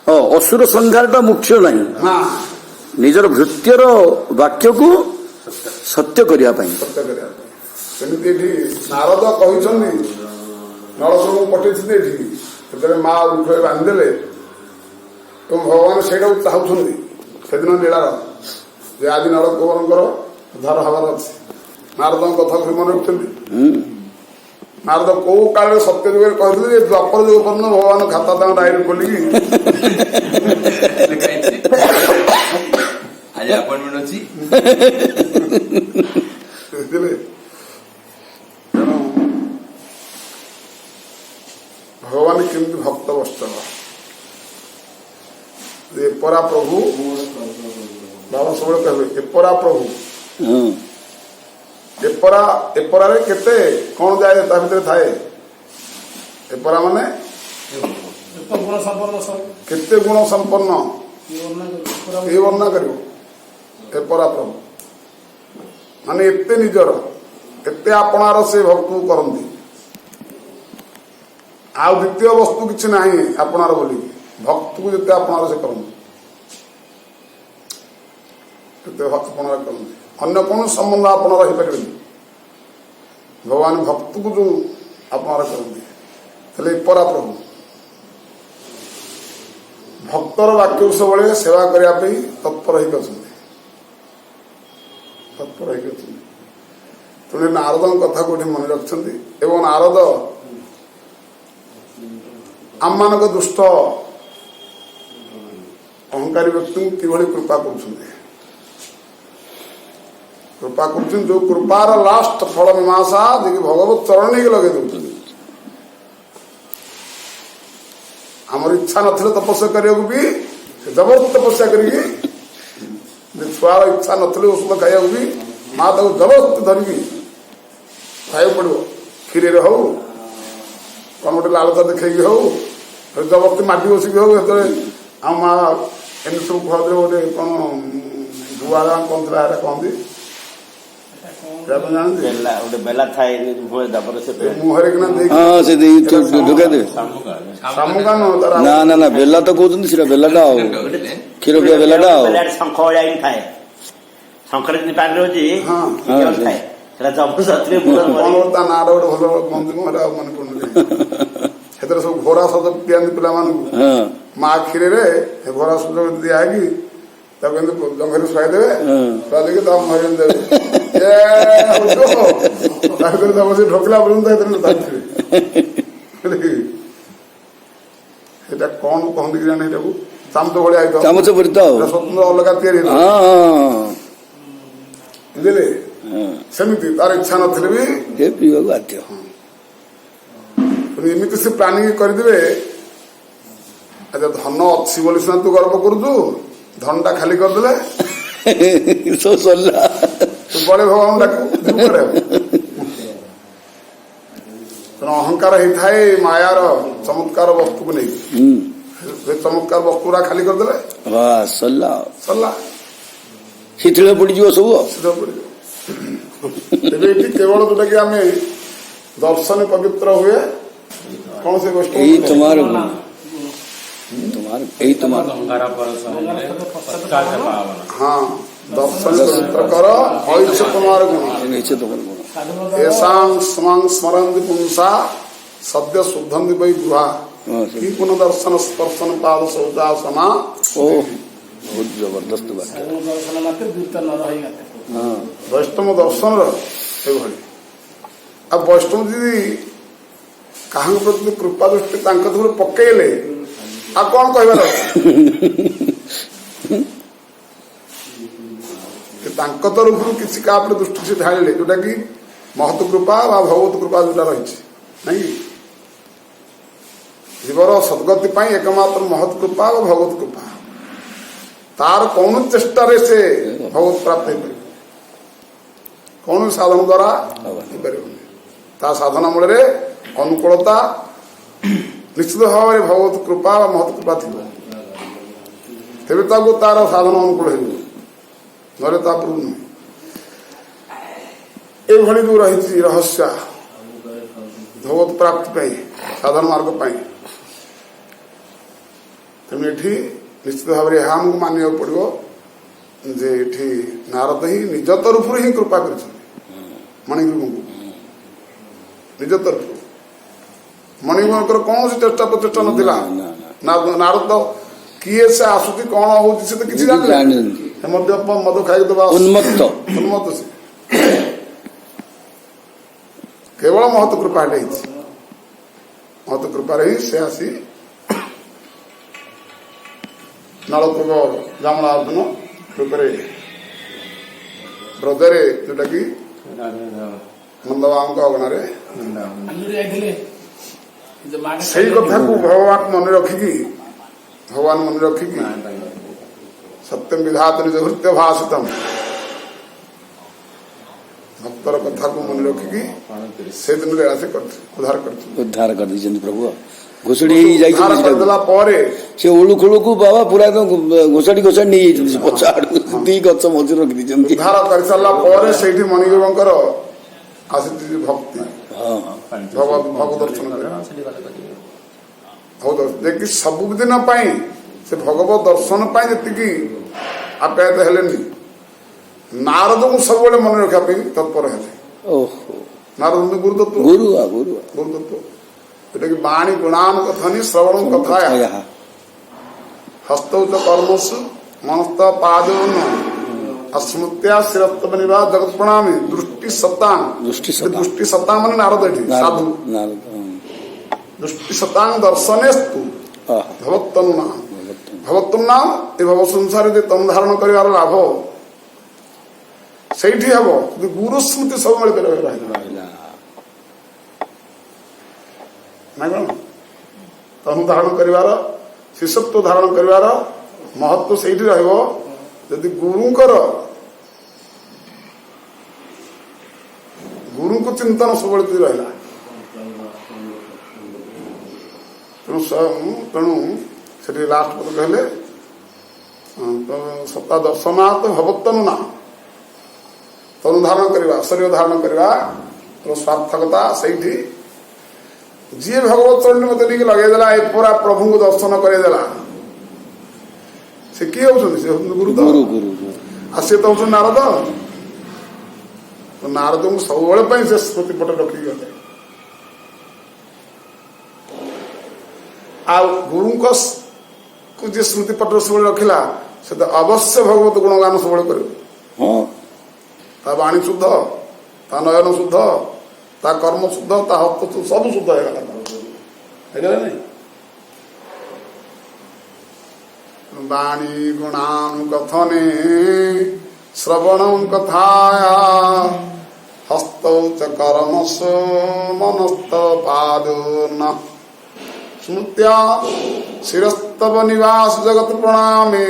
असुर संहारटा मुख्य नहीं निजर भृत्यर वाक्य को सत्य करने नारद कहते नरसर पठे माँ उठे बांधिदेले तो भगवान से चाहते से दिन लीलार जे आज नर कुंवर उद्धार हबार अच्छे नारद कथा मन रखुच्च नारद कौ काल सत्य जुग कहते द्वापर जुग पर भगवान खाता डायरी खोलिकी भगवान केमती भक्त बस्तव एपरा प्रभु बाबा सब कहे एपरा प्रभु एपरा एपरा केते कौन जाए ता भीतर थाए एपरा माने केते गुण संपन्न ये वर्णना करियो एपरा प्रभु माने एते निजर एते आपणार से भक्त करंती आ द्वितीय वस्तु किसी ना आपणार बोली भक्त को जिते आपणार से करंती आपणार करंती अन्य कौन संबंध आपणार हो पारे भगवान भक्त को जो आपणार करते परा प्रभु भक्तर वाक्य सब सेवा करने तत्पर तत्पर तेणु नारद कथा को मन रखते नारद आम मान दुष्ट अहंकारी व्यक्ति किभली कृपा कृपा कर जो कृपार लास्ट फल मीमांसा जी भगवत चरण नहीं लगे दौरान आमर इच्छा नथिले तपस्या करने भी जबरदस्त तपस्या करी छुआर इच्छा नथिले ଔଷଧ खाया भी माँ ताको जबरदस्त धरिकी खाया पड़ो क्षीर हो कौन गोटे लालचा देखी हो जबरदस्ती माटी बसिक हो आम माँ एम सब कहते गोटे कौन दुआरा कौन था कहती ना ना बेला तो कहते बेलाटा क्षीर पिया बेलाटा सब घोड़ा सद पियाँ पिला माँ क्षीर घोड़ा सद दिखाई जंगल शुआईदे शुआई मरीन देवे ढोकला पर्यटन कौन कहते जाने चामच भाया चामच स्वतंत्र अलग बुझे सेमती तार इच्छा नथिले भी बाध्य एमती से प्लानिंग करदे अच्छा धन अच्छी बोली सीना तू गर्व करुचु धन टा खाली करदे बड़े भगवान डाक अहंकार होता है मायार चमत्कार वस्तु को नहीं चमत्कार वस्तु खाली करदे सरला शिथिल पड़ सब केवल जोटा कि आम दर्शन पवित्र हुए कौन से गोष्ठी हाँ दर्शन पवित्र कर ऐसे तुम्हार गुण ऐसा स्मरंति पुंसा सद्य शुद्धंति वै गुहा की पुनः दर्शन स्पर्शन पाद सौदा समा बहुत जबरदस्त वैष्णव दर्शन अब वैष्णव दीदी कहा प्रति कृपा दृष्टि पकड़े आ कौन कहबार तरफ किसी का दृष्टि से ढाड़े जोटा कि महत कृपा भगवत कृपा जोटा रही नहीं जीवर सदगति एकमात्र महत कृपा भगवत कृपा तार कौन चेष्टा से भगवत प्राप्त हो कौन साधन द्वारा ता साधना मूल अनुकूलता निश्चित भाव में भगवत कृपा महत कृपा थी तेरे तार साधन अनुकूल हो नुह एभली जो रही रहस्य भगवत प्राप्ति साधन मार्ग तेणु ये निश्चित भाव में यह आमको मानवा पड़ो जे ये नारद ही निज तरफ ही कृपा कर मणिगुरु को निज तरफ मणिगुर कौन चेष्टा प्रचेषा नाला नारद किए से आसुति कौन हो तो किसी मद खाई दबा उन्मत्त उन्मत्त से केवल महत कृपा महत कृपा ही से आसी नलकूप जामलार्जुन रूपे ब्रजरे जोटा कि नंदबाबू अगणार से कथा को भगवान मन रखिकी सत्यम विधात निज हृत्य भाषितम भक्तर कथा को मन रखिकी से दिन उद्धार कर दी प्रभु घोषड़ी से ओलू खोलू को बाबा पूरा घोषड़ी नहीं दी गच मझे रखी उद्धार कर सारा मणिगुर आसी भक्ति भगवत दर्शन देखिए सबुदिन से भगवत दर्शन जी आप्यायित हेले नारद को सब मन रखा तत्पर है नारद गुरुदत्त गुरुदत्त जोटा कि वाणी गुणान कथनी श्रवण कथाया हस्त कर्मसु मनस्त पादोन अस्मृत्या शिरत्व निवास जगत प्रणामी दृष्टि सत्तांग मान नारद साधु दृष्टि सत्तांग दर्शनेस्तु भवत्तनु नाम ये भव संसार तम धारण कर लाभ से हम गुरु स्मृति सब तम धारण कर शिष्यत्व धारण कर महत्व से जदि गुरुंकर गुरु को चिंतन सब रहा तेणु से लास्ट पद कहले सत्ता दर्शनात् भवत्तनु ना तनु धारण करवा शरीर धारण करवा तो सार्थकता से जी भगवत चरण मत नहीं लगेदेला ए पूरा प्रभु को दर्शन करदेला से किए होती से गुरु सी तो हूँ नारद तो नारद को सब से स्मृति पट रखी गले आ गुरु को जी स्मृति पट सब रखिला से तो अवश्य भगवत गुणगान सब कर वाणी शुद्ध ता नयन शुद्ध ता कर्म शुद्ध ता हस्त सब शुद्ध है नहीं वाणी गुणानुकथने श्रवण कथाया हस्तौ च कर्मसु मनस्त पादो न स्मृत्या शिरस्तव निवास जगत प्रणामे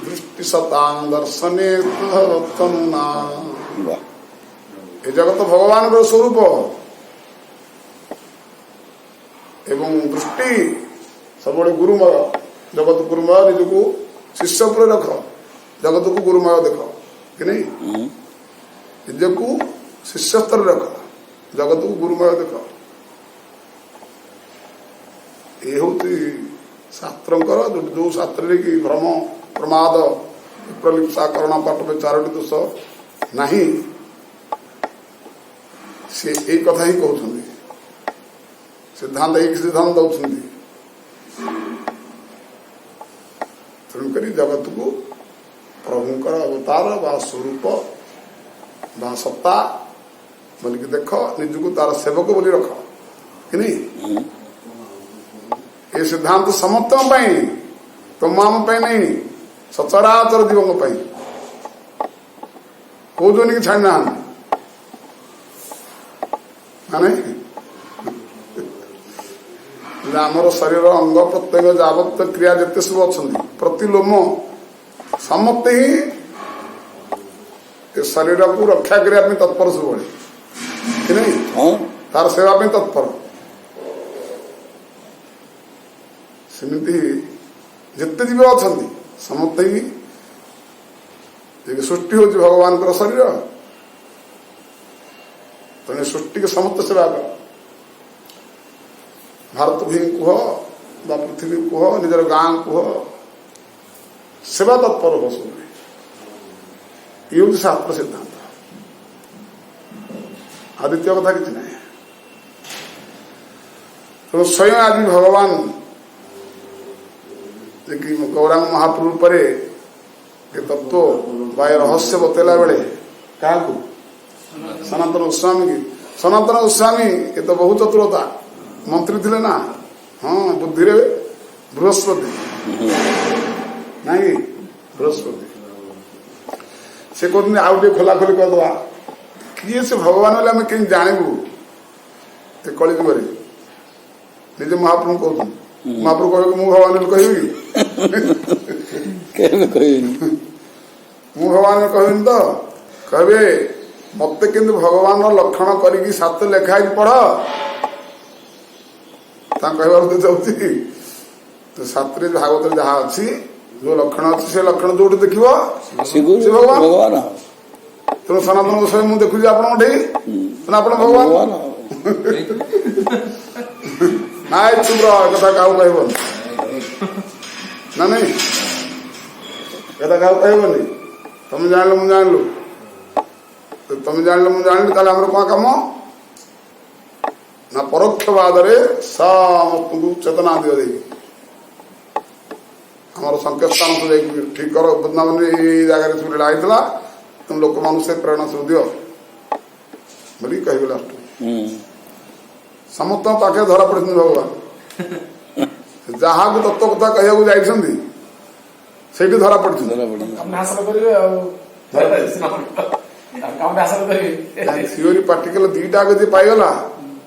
दृष्टि सतांग दर्शने तनुना ये जगत भगवान स्वरूप एवं दृष्टि सब गुरुमय जगत गुरुमय निज को शिष्य पर रख जगत को गुरुमय देख कि नहीं निज को शिष्य स्तर रख जगत को गुरुमय देख ये हूँ शास्त्र जो शास्त्र की भ्रम प्रमाद विप्रलिप्सा करुणा पाठ में चारोटी दोष नहीं से एक कथा ही कहते सिद्धांत एक सिद्धांत दौरान तेणुक जगत को प्रभुंकर अवतार बा स्वरूप बा सत्ता बोलिक देख निजको तार सेवक बोली रख कि नहीं ये सिद्धांत समस्त तमाम नहीं सचराचर जीवन कौन की छाड़ना माने आमर शरीर अंग प्रत्यंग जावत क्रिया जिते सब अच्छा प्रतिलोम समस्त ही शरीर को रक्षा करने तत्पर सब कि नहीं तार सेवा तत्पर सेमती जिते जीव अच्छा समस्त ही सृष्टि हो भगवान शरीर तेणु सृष्टि के समस्त सेवा कर भारत भी कह बा पृथ्वी कुह निजर गाँ कुह सेवा तत्पर हो सब ये हूँ शास्त्र सिद्धांत आदित्य कथा किसी ना तो स्वयं आज भगवान देखिए गौरांग महाप्रभु पर तत्व बा रहस्य बतेला बेले क्या सनातन गोस्वामी की सनातन गोस्वामी ये तो बहुत चतुरता मंत्री थे ना हाँ बुद्धि बृहस्पति नहीं बृहस्पति से कहते आउ टे खोला खोली करदे किए से भगवान बोले आम कहीं जानबू ये कलिजुग निजे महाप्रभु कहूँ महाप्रभु कह मु भगवान कहबी मु भगवान कहबी तो कहबे मत किंतु भगवान लक्षण करी सात लेखाई पढ़ कहवार चाहती तो सातरे भागवत जहाँ अच्छी जो लक्षण अच्छी से लक्षण जो देख भगवान तेणु सनातन गोस्वामी मुझे देखुची आप आप भगवान ना चुप कथा क्या कहबन ना नहीं कथा क्या कहबनी तुम जान मुझे जानलु तुम जान मुझे जानली ताले आमर कौन कम ना परोक्षवाद समस्त चेतना दियो दे हमारा संकेत स्थान से ठीक कर वृंदावन जगह सब लड़ाई तुम लोक मानुष प्रेरणा सब दियो बोली कह लास्ट समस्त पाखे धरा पड़े भगवान जहाँ को तत्व कथा कहूँ से धरा पड़ी थीओरी पार्टिकल दीटा आगे पाईगला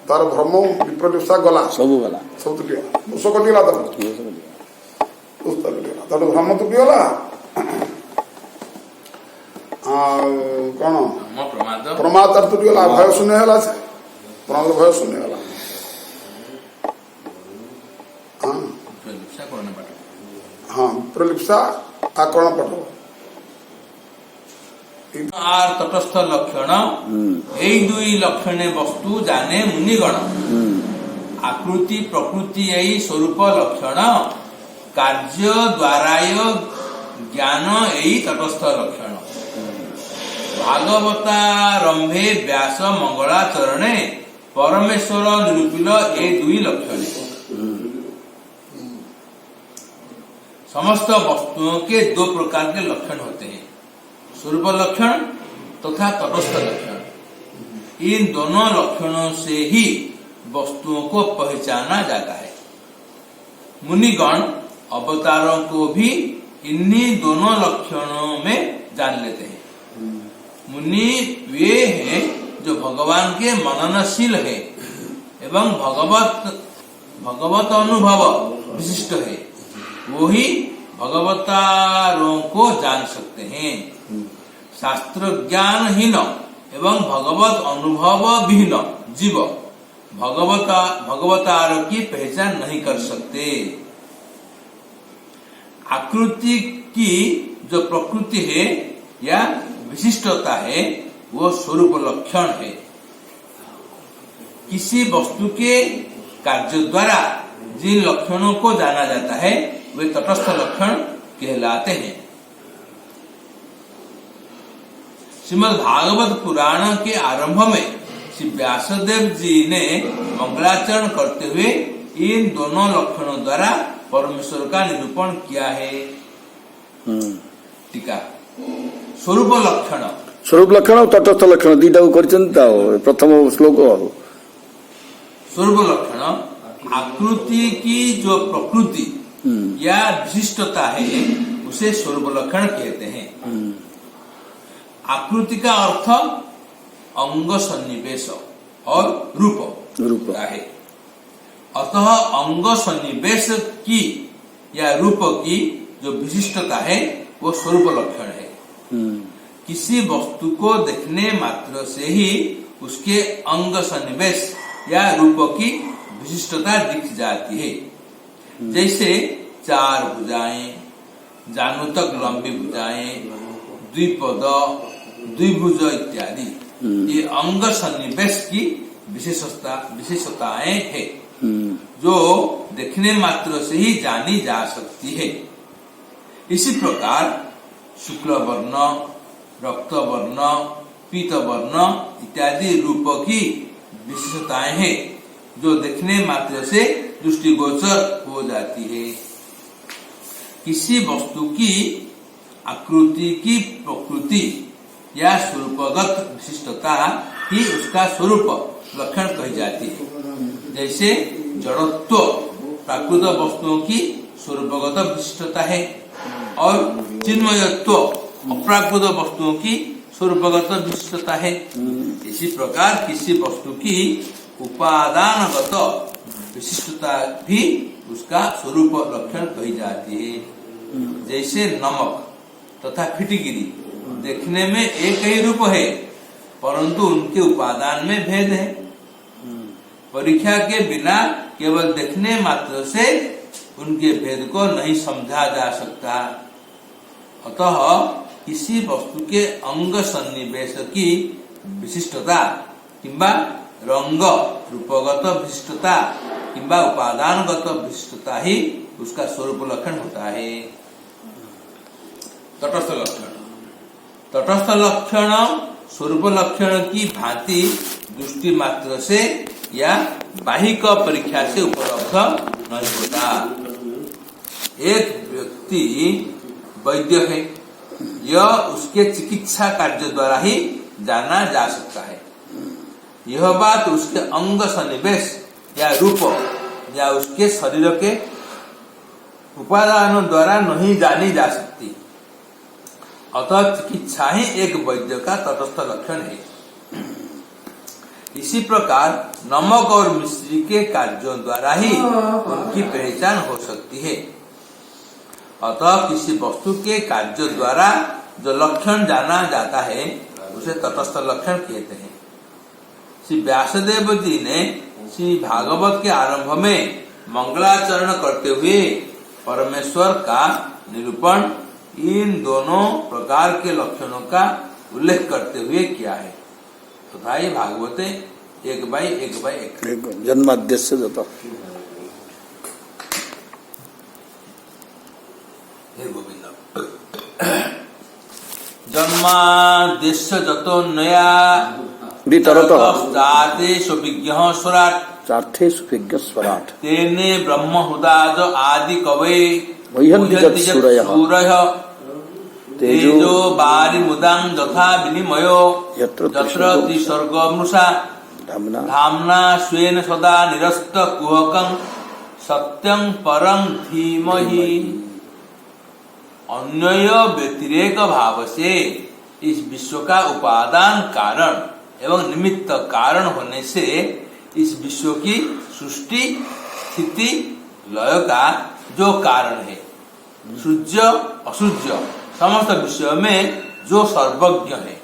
तार भ्रम विप्रलिप्सा गला सब तुटिगला दोष कटिगला तार भ्रम तुटिगला कौन प्रमाद तार तुटिगला भय शून्य है प्रमाद भय शून्य है हाँ प्रलिप्सा आकरण पट আর তটস্থ লক্ষণ এই দুই লক্ষণে বস্তু জানে মুনিগণ আকৃতি প্রকৃতি এই স্বরূপ লক্ষণ কার্য দ্বারায় জ্ঞান এই তটস্থ লক্ষণ ভাগবতারম্ভে ব্যাস মঙ্গলাচরণে परमेश्वर निरूपिल ये दुई लक्षण समस्त वस्तुओं के दो प्रकार के लक्षण होते हैं, स्वरूप लक्षण तथा तटस्थ लक्षण। इन दोनों लक्षणों से ही वस्तुओं को पहचाना जाता है। मुनिगण अवतारों को भी इन्हीं दोनों लक्षणों में जान लेते हैं। मुनि वे हैं जो भगवान के मननशील है एवं भगवत अनुभव विशिष्ट है, वो ही भगवतारों को जान सकते हैं। शास्त्र ज्ञानहीन एवं भगवत अनुभव विहीन जीव भगवतारों की पहचान नहीं कर सकते। आकृति की जो प्रकृति है या विशिष्टता है वो स्वरूप लक्षण है। किसी वस्तु के कार्य द्वारा जिन लक्षणों को जाना जाता है वे तटस्थ लक्षण कहलाते हैं। श्रीमद् भागवत पुराण के आरंभ में श्री व्यासदेव जी ने मंगलाचरण करते हुए इन दोनों लक्षणों द्वारा परमेश्वर का निरूपण किया है। टीका स्वरूप लक्षण और तटस्थ लक्षण दीटा प्रथम श्लोक स्वरूप लक्षण आकृति की जो प्रकृति या विशिष्टता है उसे स्वरूप लक्षण कहते हैं। आकृति का अर्थ अंग सन्निवेश और रूप का है। अतः अंग सन्निवेश की या रूप की जो विशिष्टता है वो स्वरूप लक्षण है। किसी वस्तु को देखने मात्र से ही उसके अंग सन्निवेश या रूप की विशिष्टता दिख जाती है। जैसे चार भुजाएं, जानु तक लंबी भुजाएं, द्विपद, द्विभुज इत्यादि ये अंग सन्निवेश की विशेषताएं है। जो देखने मात्र से ही जानी जा सकती है। इसी प्रकार शुक्ल वर्ण, रक्त वर्ण, पीत वर्ण इत्यादि रूप की विशेषताएं हैं जो देखने मात्र से दृष्टिगोचर हो जाती है। किसी वस्तु की आकृति की प्रकृति या स्वरूपगत विशिष्टता ही उसका स्वरूप लक्षण कही जाती है। जैसे जड़त्व प्राकृत वस्तुओं की स्वरूपगत विशिष्टता है और चिन्मयत्व अप्राकृत वस्तुओं की स्वरूपगत विशिष्टता है। इसी प्रकार किसी वस्तु की उपादानगत विशिष्टता भी उसका स्वरूप लक्षण कही जाती है। जैसे नमक तथा फिटकिरी देखने में एक ही रूप है परंतु उनके उपादान में भेद है। परीक्षा के बिना केवल देखने मात्र से उनके भेद को नहीं समझा जा सकता। अतः किसी वस्तु के अंग सन्निवेश की विशिष्टता किंबा रंग रूपगत विशिष्टता किंबा उपादानगत विशिष्टता ही उसका स्वरूप लक्षण होता है। तटस्थ लक्षण, तटस्थ लक्षण स्वरूप लक्षण की भांति दृष्टि मात्र से या बाहिक परीक्षा से उपलब्ध नहीं होता। एक व्यक्ति वैद्य है, यह उसके चिकित्सा कार्य द्वारा ही जाना जा सकता है। यह बात उसके अंग सन्निवेश या रूप या उसके शरीर के उपादानों द्वारा नहीं जानी जा सकती। अतः चिकित्सा ही एक वैद्य का तटस्थ लक्षण है। इसी प्रकार नमक और मिश्री के कार्यों द्वारा ही उनकी पहचान हो सकती है। अतः किसी वस्तु के कार्य द्वारा जो लक्षण जाना जाता है उसे तटस्थ लक्षण कहते हैं। श्री व्यासदेव जी ने श्री भागवत के आरंभ में मंगलाचरण करते हुए परमेश्वर का निरूपण इन दोनों प्रकार के लक्षणों का उल्लेख करते हुए किया है। तथा ये भागवते 1/1/1 जन्माद्यस्य जत जन्माद्यस्य जतोन्नया वितरतः विज्ञः स्वराट् चार्थे सुविज्ञ स्वराट तेने ब्रह्म हुदाज आदि कवये वह्यन्ति सूरयः तेजो बारी मुदां यथा विनिमयो यत्र त्रिसर्ग मृषा धाम्ना स्वेन सदा निरस्त कुहकं सत्यं परं धीमहि। अन्वय व्यतिरेक भाव से इस विश्व का उपादान कारण एवं निमित्त कारण होने से इस विश्व की सृष्टि स्थिति लय का जो कारण है, सूर्य असूर्य समस्त विषय में जो सर्वज्ञ है,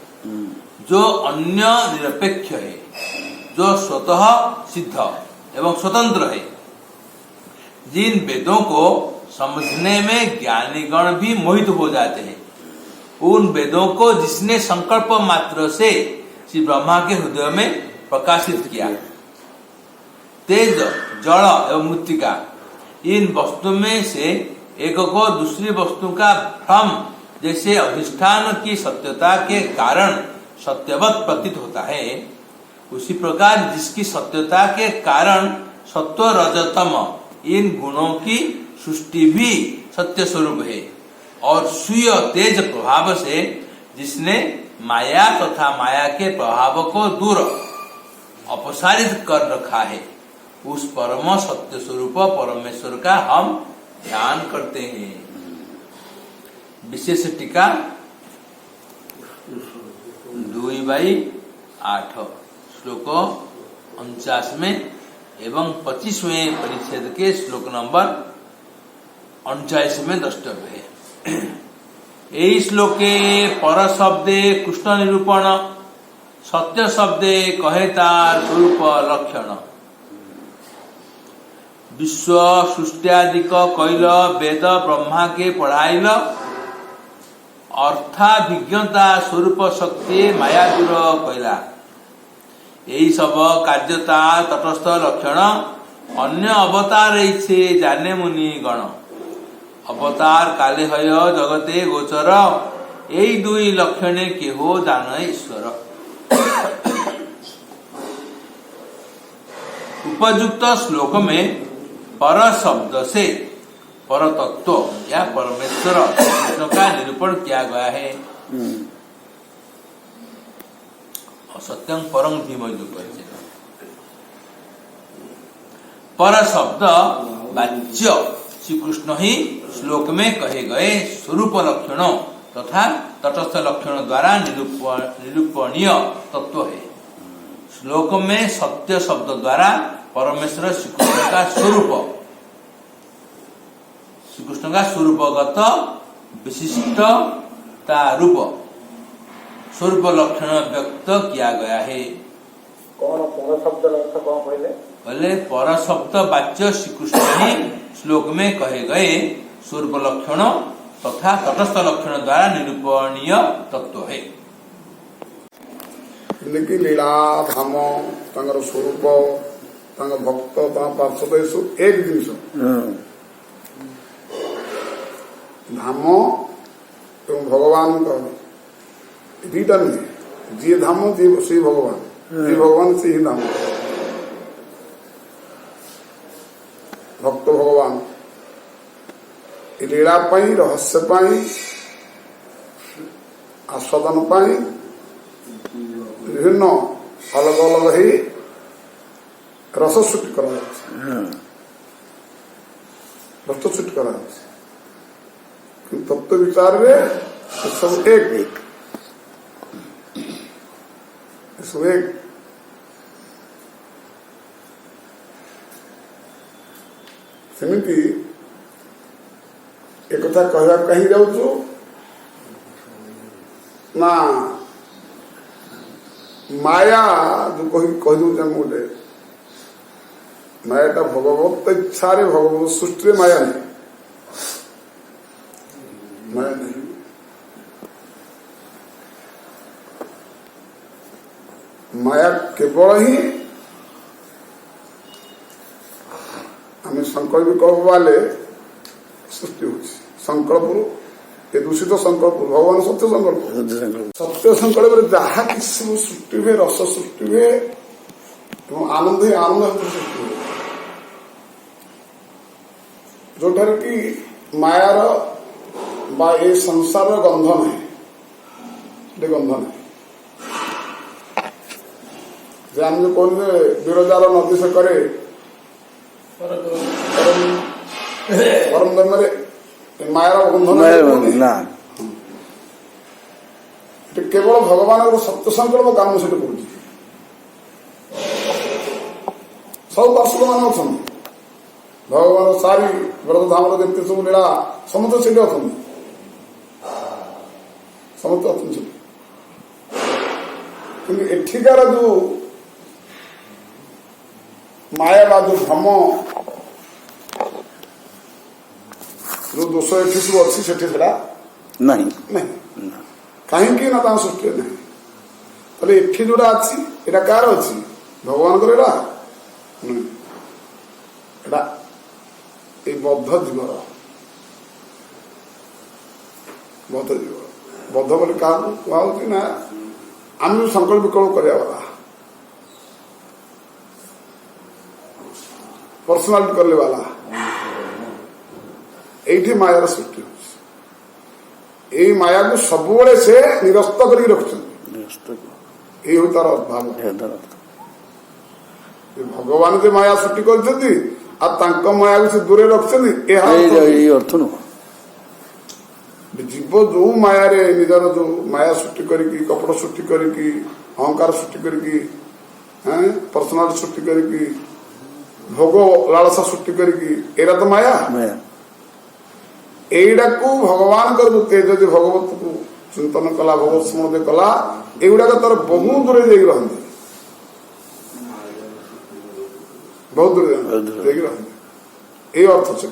जो अन्य निरपेक्ष है, जो स्वतः सिद्ध एवं स्वतंत्र है, जिन वेदों को समझने में ज्ञानीगण भी मोहित हो जाते हैं, उन वेदों को जिसने संकल्प मात्र से श्री ब्रह्मा के हृदय में प्रकाशित किया। तेज, जल एवं मृत्तिका इन वस्तु में से एक को दूसरी वस्तु का भ्रम जैसे अधिष्ठान की सत्यता के कारण सत्यवत प्रतीत होता है, उसी प्रकार जिसकी सत्यता के कारण सत्व रजतम इन गुणों की सृष्टि भी सत्य स्वरूप है और स्वीय तेज प्रभाव से जिसने माया तथा माया के प्रभाव को दूर अपसारित कर रखा है, उस परम सत्य स्वरूप परमेश्वर का हम ध्यान करते हैं। विशेष टीका 2/8 श्लोक 49 एवं 25वें परिच्छेद के श्लोक नंबर 39 में द्रष्टव्य है। यही श्लोके पर शब्दे कृष्ण निरूपण सत्य शब्दे कहे तार स्वरूप लक्षण विश्व सृष्टियादिक कैल वेद ब्रह्मा के पढ़ाइल अर्थाभिज्ञता स्वरूप शक्ति माया दूर कैला। यही सब कार्यता तटस्थ लक्षण अन्य अवतार छे जाने मुनि गण अवतार काले हय जगते गोचर यही दुई लक्षणे केहो जान ईश्वर। उपयुक्त श्लोक में पर शब्द से पर तत्व या परमेश्वर कृष्ण का निरूपण किया गया है। सत्यं परम धीमहि पर शब्द वाच्य श्री कृष्ण ही श्लोक में कहे गए स्वरूप लक्षण तथा तटस्थ लक्षण द्वारा निरूपणीय तत्व है। श्लोक में सत्य शब्द द्वारा परमेश्वर श्री कृष्ण का स्वरूपगत विशिष्टता रूप स्वरूप लक्षण व्यक्त किया गया है। कौन पर शब्द अर्थ कौन कहले? बोले पर शब्द वाच्य श्री कृष्ण ही श्लोक में कहे गए स्वरूप लक्षण तथा तटस्थ लक्षण द्वारा निरूपणीय तत्व है। लेकिन लीला धाम तांगर स्वरूप तांग भक्त पार्षद एक जिनिस धाम एवं भगवान दीटा नुहे जी धाम जी श्री भगवान जी भगवान से ही धाम भक्त भगवान लीला पाई रहस्य पाई आस्वादन पाई विभिन्न अलग अलग ही रस सृष्टि करा तत्व विचार रे सब एक सब एक सेमिति एक कथा कहवा कहीं जाऊँ ना माया जो कह दूचे गोटे मायाटा भगवत इच्छा भगवत सृष्टि माया नहीं माया नहीं माया केवल ही आम संकल्प वाले सृष्टि हो संकल्प ये दूषित संकल्प भगवान सत्य संकल्प जहाँ किसी सृष्टि हुए रस सृष्टि हुए आनंद ही आनंद सृष्टि हुए जोठार कि मायार बा ए संसार गंध नहीं गंध नहीं जे आम जो कहते विरजार नदी से करे परम धर्म मायार गंध केवल भगवान सत्य संकल्प काम से कर सब पार्षद मान अच्छा भगवान सारी व्रत धाम जमी सब लीला समस्त से अच्छा समस्त अच्छा कि एठिकार जो माया जो भ्रम जो दोष एठी सब अच्छी सेठी नहीं कहीं ना सृष्टि नहीं ताले एठी जोड़ा अच्छी एटा कार अच्छी भगवान को एटा बद्ध जीवर बद्ध बोले क्या कहुच्छी ना आम जो संकल्प विकल्प करवा पर्सनालिटी करले वाला एठी मायार सृष्टि यही माया को सबुबले से निरस्त कर रखते तार भाव भगवान जो माया सृष्टि कर माया को से दूरे रखते अर्थ नुह जीव जो माया रे निजर जो माया सृष्टि करी कपट सृष्टि करी अहंकार सृष्टि करी पर्सनालिटी सृष्टि करी भोग लालसा सृष्टि करी एरा तो माया एटा को भगवान कर तेज जो भगवत को चिंतन कला भगवत स्मृति कला एगुड़ा तार बहुत दूर जा रही बहुत दूर जा अर्थ से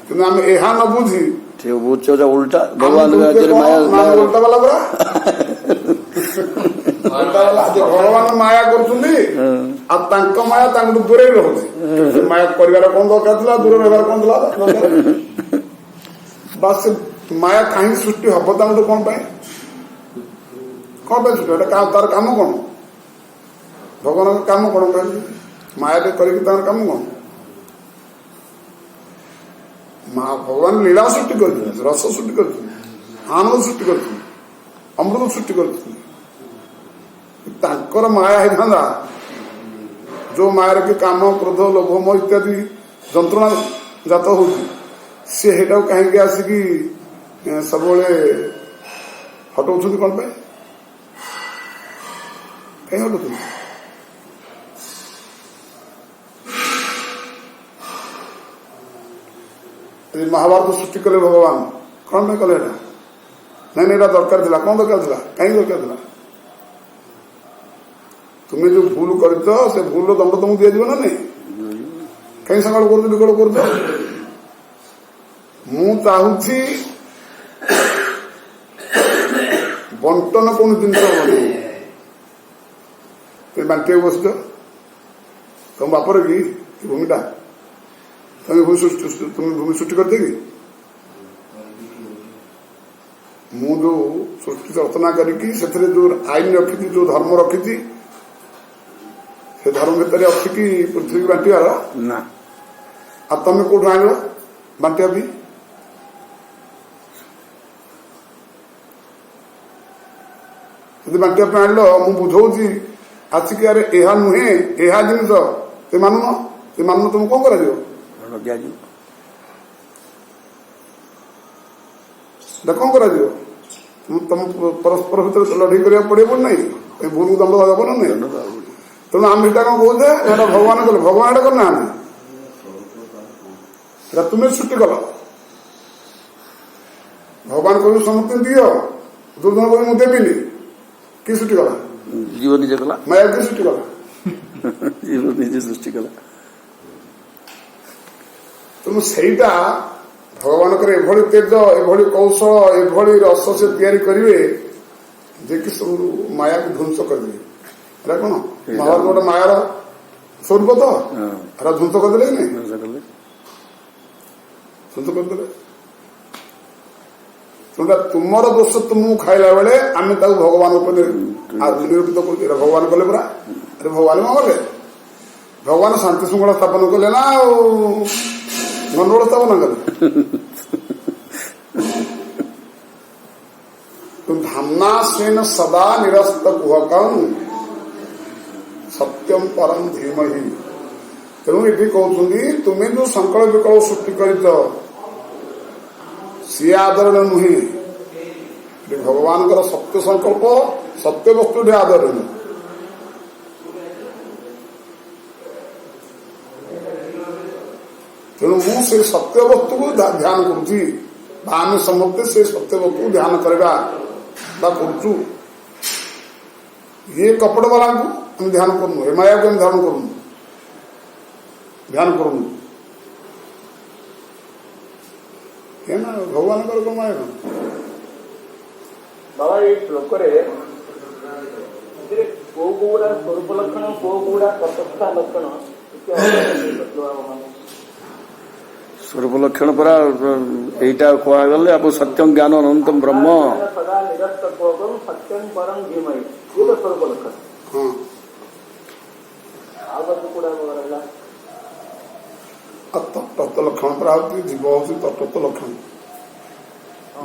कि आम यह न बुझी उल्टा भगवान उल्टा वाला ଭଗବାନ ମାୟା କରୁଛନ୍ତି ଆଉ ତାଙ୍କ ମାୟା ତାଙ୍କଠୁ ଦୂରେଇ ରହୁଛି। ମାୟା କରିବାର କଣ ଦରକାର ଥିଲା, ଦୂରରେ ରହିବାର କଣ ଥିଲା ଦରକାର? ବା ସେ ମାୟା କାହିଁକି ସୃଷ୍ଟି ହବ ତାଙ୍କଠୁ କଣ ପାଇଁ ସୃଷ୍ଟି? ଏଟା ତାର କାମ କଣ? ଭଗବାନଙ୍କ କାମ କଣ କହିଲେ? ମାୟାଟେ କରିକି ତାଙ୍କର କାମ କଣ? ଭଗବାନ ଲୀଳା ସୃଷ୍ଟି କରିଛନ୍ତି, ରସ ସୃଷ୍ଟି କରିଛନ୍ତି, ଆନନ୍ଦ ସୃଷ୍ଟି କରିଛନ୍ତି, ଅମୃତ ସୃଷ୍ଟି କରିଛନ୍ତି। ତାଙ୍କର ମାୟା ହେଇଥାନ୍ତା ଯୋଉ ମାୟାରେ କି କାମ, କ୍ରୋଧ, ଲୋଭ, ମୋହ ଇତ୍ୟାଦି ଯନ୍ତ୍ରଣା ଜାତ ହଉଛି, ସେ ସେଇଟାକୁ କାହିଁକି ଆସିକି ସବୁବେଳେ ହଟଉଛନ୍ତି କଣ ପାଇଁ? କାହିଁ ହଟଉଛନ୍ତି? ମହାଭାରତ ସୃଷ୍ଟି କଲେ ଭଗବାନ କଣ ପାଇଁ କଲେ? ଏଇଟା ନାଇଁ ଏଇଟା ଦରକାର ଥିଲା। କଣ ଦରକାର ଥିଲା? କାହିଁକି ଦରକାର ଥିଲା? ତୁମେ ଯୋଉ ଭୁଲ କରିଛ ସେ ଭୁଲର ଦଣ୍ଡ ତମକୁ ଦିଆଯିବ ନା ନାଇଁ? କାହିଁ ସକାଳୁ କରୁଛ ବିକଳ କରୁଛ? ମୁଁ ଚାହୁଁଛି ବଣ୍ଟନ କୌଣସି ଜିନିଷ ହବନି। ତୁମେ ବାଣ୍ଟିବାକୁ ବସିଛ, ତମ ବାପର କି ଭୂମିଟା? ତୁମେ ଭୂମି ସୃଷ୍ଟି କରିଛ କି? ମୁଁ ଯୋଉ ସୃଷ୍ଟି ରଚନା କରିକି ସେଥିରେ ଯୋଉ ଆଇନ ରଖିଛି, ଯୋଉ ଧର୍ମ ରଖିଛି, ସେ ଧର୍ମ ଭିତରେ ଅଛି କି ପୃଥିବୀ ବାଣ୍ଟିବାର ନା। ଆଉ ତମେ କୋଉଠୁ ଆଣିବ ବାଣ୍ଟିବା ପାଇଁ? ଯଦି ବାଣ୍ଟିବା ପାଇଁ ଆଣିଲ, ମୁଁ ବୁଝଉଛି ଆସିକି ଆରେ ଏହା ନୁହେଁ, ଏହା ଜିନିଷ ସେ ମାନୁନ, ସେ ମାନୁନ, ତମକୁ କଣ କରାଯିବ? କଣ କରାଯିବ? ତମ ପରସ୍ପର ଭିତରେ ଲଢେଇ କରିବାକୁ ପଡିବ ନାହିଁ? ଏ ଭୁଲକୁ ଦଣ୍ଡ ଦେବ ନା ନାହିଁ? ତେଣୁ ଆମେ ଏଟା କଣ କହୁଛେ, ଏଟା ଭଗବାନ କଲେ। ଭଗବାନ ଏଟା କରିନାହାନ୍ତି, ଏଟା ତୁମେ ସୃଷ୍ଟି କଲ। ଭଗବାନ କହିବୁ ସମସ୍ତେ ଦିଅ, ଦୁର୍ଜନ କହିବୁ ମୁଁ ଦେବିନି। କି ସୃଷ୍ଟି କଲା? ଜୀବ ନିଜେ କଲା। ମାୟା କି ସୃଷ୍ଟି କଲା? ଜୀବ ନିଜେ ସୃଷ୍ଟି କଲା। ତେଣୁ ସେଇଟା ଭଗବାନଙ୍କର ଏଭଳି ତେଜ, ଏଭଳି କୌଶଳ, ଏଭଳି ରସ ସେ ତିଆରି କରିବେ ଯେ କି ସବୁ ମାୟାକୁ ଧ୍ୱଂସ କରିଦେବେ। ଏଟା କଣ ମହାଭାରତ ଗୋଟେ ମାୟାର ସ୍ୱରୂପ ତ, ଏଟା ଧ୍ୱଂସ କରିଦେଲେ କି ନାଇଁ? ଧ୍ୱଂସ କରିଦେଲେ। ତେଣୁ ତୁମର ଦୋଷ ତୁମକୁ ଖାଇଲା ବେଳେ ଆମେ ତାକୁ ଭଗବାନ ଉପରେ ନିରୂପିତ କରୁଛୁ। ଏଟା ଭଗବାନ କଲେ ପରା। ଆରେ ଭଗବାନ କଣ କଲେ? ଭଗବାନ ଶାନ୍ତି ଶୃଙ୍ଖଳା ସ୍ଥାପନ କଲେ ନା ଆଉ ଗଣ୍ଡଗୋଳ ସ୍ଥାପନ କଲେ? ଧାମ୍ନାଶ୍ରେନ ସଦା ନିରସ୍ତ କୁହକଂ ସତ୍ୟମ ପରମ ଧୀମହି। ତେଣୁ ଏଠି କହୁଛନ୍ତି ତୁମେ ଯୋଉ ସଂକଳ ବିକଳ ସୃଷ୍ଟି କରିଛ ସିଏ ଆଦରଣୀୟ ନୁହେଁ। ଭଗବାନଙ୍କର ସତ୍ୟ ସଂକଳ୍ପ, ସତ୍ୟ ବସ୍ତୁଟି ଆଦରଣୀୟ। ତେଣୁ ମୁଁ ସେ ସତ୍ୟ ବସ୍ତୁକୁ ଧ୍ୟାନ କରୁଛି, ବା ଆମେ ସମସ୍ତେ ସେ ସତ୍ୟ ବସ୍ତୁକୁ ଧ୍ୟାନ କରିବା ବା କରୁଛୁ। ଇଏ କପଟ ବାଲାଙ୍କୁ ଆମେ ଧ୍ୟାନ କରୁନୁ, ଏ ମାୟାକୁ ଆମେ ଧ୍ୟାନ କରୁନୁ। ଭଗବାନଙ୍କର କଣ ମାୟା? ବାବା ଏଇ ଶ୍ଲୋକରେ କୋଉ କୋଉଗୁଡା ସ୍ୱରୂପ ଲକ୍ଷଣ, କୋଉ କୋଉଗୁଡା ତଟସ୍ଥା ଲକ୍ଷଣ? ସ୍ୱରୂପ ଲକ୍ଷଣ ପରା ଏଇଟା କୁହାଗଲେ ଆପଣ ସତ୍ୟଂ ଜ୍ଞାନ ଅନନ୍ତମ ବ୍ରହ୍ମ ସଦା ନିରସ୍ତ ସତ୍ୟଂ ପରମ ଧୀମହି, ଇଏ ତ ସ୍ୱରୂପ ଲକ୍ଷଣ। ଆଉ ବାକି କୋଉଟା ରହିଲା? ତତ୍ତ୍ୱ ଲକ୍ଷଣ ପରା ହଉଛି ଜୀବ, ହଉଛି ତତ୍ତ୍ୱ ଲକ୍ଷଣ।